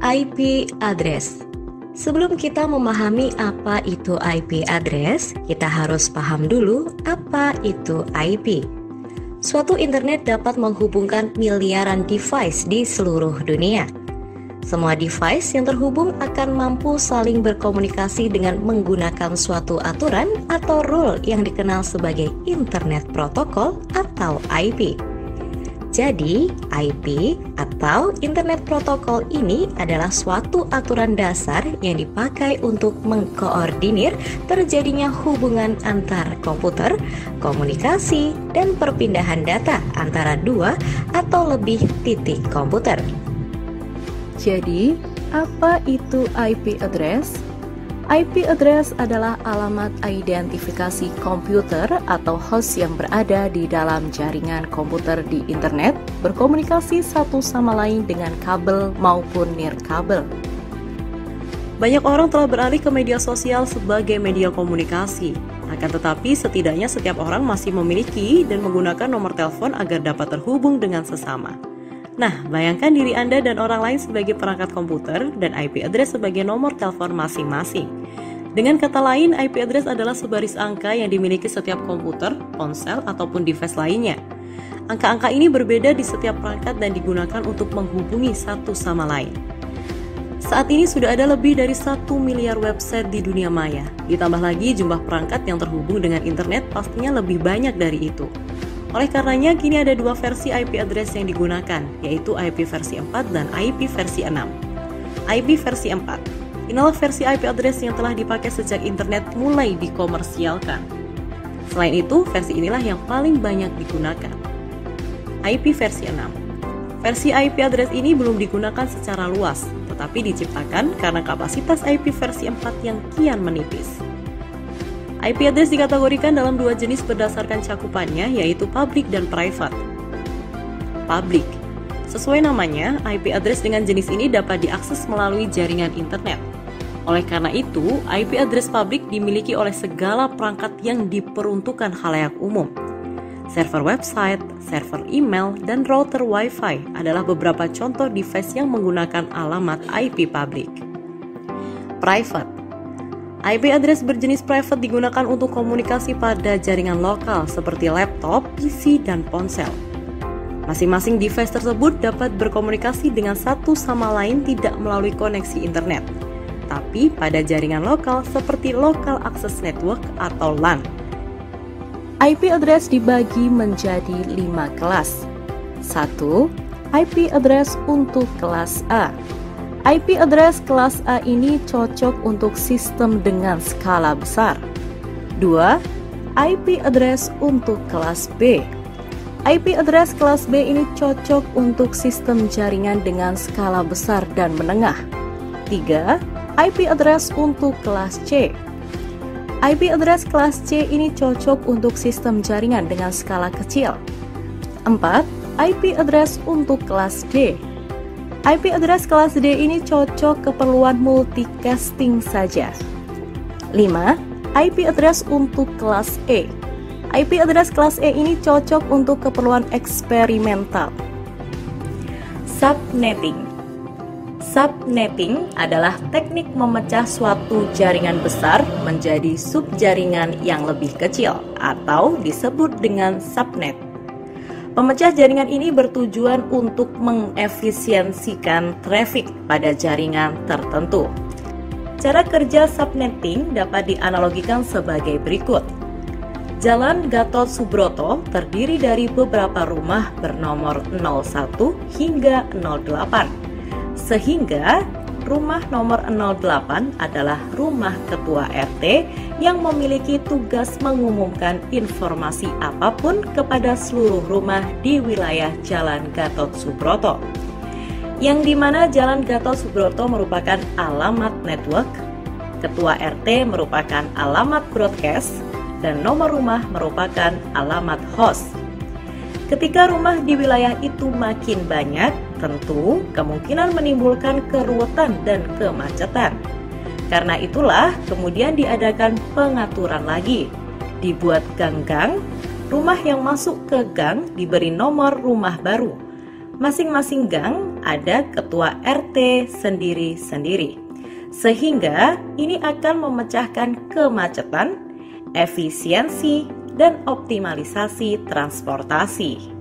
IP address. Sebelum kita memahami apa itu IP address, kita harus paham dulu apa itu IP. Suatu internet dapat menghubungkan miliaran device di seluruh dunia. Semua device yang terhubung akan mampu saling berkomunikasi dengan menggunakan suatu aturan atau rule yang dikenal sebagai Internet Protocol atau IP. Jadi, IP atau Internet Protocol ini adalah suatu aturan dasar yang dipakai untuk mengkoordinir terjadinya hubungan antar komputer, komunikasi, dan perpindahan data antara dua atau lebih titik komputer. Jadi, apa itu IP address? IP address adalah alamat identifikasi komputer atau host yang berada di dalam jaringan komputer di internet, berkomunikasi satu sama lain dengan kabel maupun nirkabel. Banyak orang telah beralih ke media sosial sebagai media komunikasi. Akan tetapi, setidaknya setiap orang masih memiliki dan menggunakan nomor telepon agar dapat terhubung dengan sesama. Nah, bayangkan diri Anda dan orang lain sebagai perangkat komputer dan IP address sebagai nomor telepon masing-masing. Dengan kata lain, IP address adalah sebaris angka yang dimiliki setiap komputer, ponsel, ataupun device lainnya. Angka-angka ini berbeda di setiap perangkat dan digunakan untuk menghubungi satu sama lain. Saat ini sudah ada lebih dari 1 miliar website di dunia maya. Ditambah lagi jumlah perangkat yang terhubung dengan internet pastinya lebih banyak dari itu. Oleh karenanya, kini ada dua versi IP address yang digunakan, yaitu IP versi 4 dan IP versi 6. IP versi 4. Inilah versi IP address yang telah dipakai sejak internet mulai dikomersialkan. Selain itu, versi inilah yang paling banyak digunakan. IP versi 6. Versi IP address ini belum digunakan secara luas, tetapi diciptakan karena kapasitas IP versi 4 yang kian menipis. IP address dikategorikan dalam dua jenis berdasarkan cakupannya, yaitu public dan private. Public. Sesuai namanya, IP address dengan jenis ini dapat diakses melalui jaringan internet. Oleh karena itu, IP address public dimiliki oleh segala perangkat yang diperuntukkan khalayak umum. Server website, server email, dan router Wi-Fi adalah beberapa contoh device yang menggunakan alamat IP public. Private. IP address berjenis private digunakan untuk komunikasi pada jaringan lokal seperti laptop, PC, dan ponsel. Masing-masing device tersebut dapat berkomunikasi dengan satu sama lain tidak melalui koneksi internet, tapi pada jaringan lokal seperti Local Access Network atau LAN. IP address dibagi menjadi 5 kelas. 1. IP address untuk kelas A. IP address kelas A ini cocok untuk sistem dengan skala besar. 2. IP address untuk kelas B. IP address kelas B ini cocok untuk sistem jaringan dengan skala besar dan menengah. 3. IP address untuk kelas C. IP address kelas C ini cocok untuk sistem jaringan dengan skala kecil. 4. IP address untuk kelas D. IP address kelas D ini cocok keperluan multicasting saja. 5. IP address untuk kelas E. IP address kelas E ini cocok untuk keperluan eksperimental. Subnetting. Subnetting adalah teknik memecah suatu jaringan besar menjadi subjaringan yang lebih kecil atau disebut dengan subnet. Pemecah jaringan ini bertujuan untuk mengefisiensikan traffic pada jaringan tertentu. Cara kerja subnetting dapat dianalogikan sebagai berikut. Jalan Gatot Subroto terdiri dari beberapa rumah bernomor 01 hingga 08, sehingga rumah nomor 08 adalah rumah ketua RT yang memiliki tugas mengumumkan informasi apapun kepada seluruh rumah di wilayah Jalan Gatot Subroto. Yang dimana Jalan Gatot Subroto merupakan alamat network, ketua RT merupakan alamat broadcast, dan nomor rumah merupakan alamat host. Ketika rumah di wilayah itu makin banyak, tentu kemungkinan menimbulkan keruwetan dan kemacetan. Karena itulah kemudian diadakan pengaturan lagi. Dibuat gang-gang, Rumah yang masuk ke gang diberi nomor rumah baru. Masing-masing gang ada ketua RT sendiri-sendiri. Sehingga ini akan memecahkan kemacetan, efisiensi, dan optimalisasi transportasi.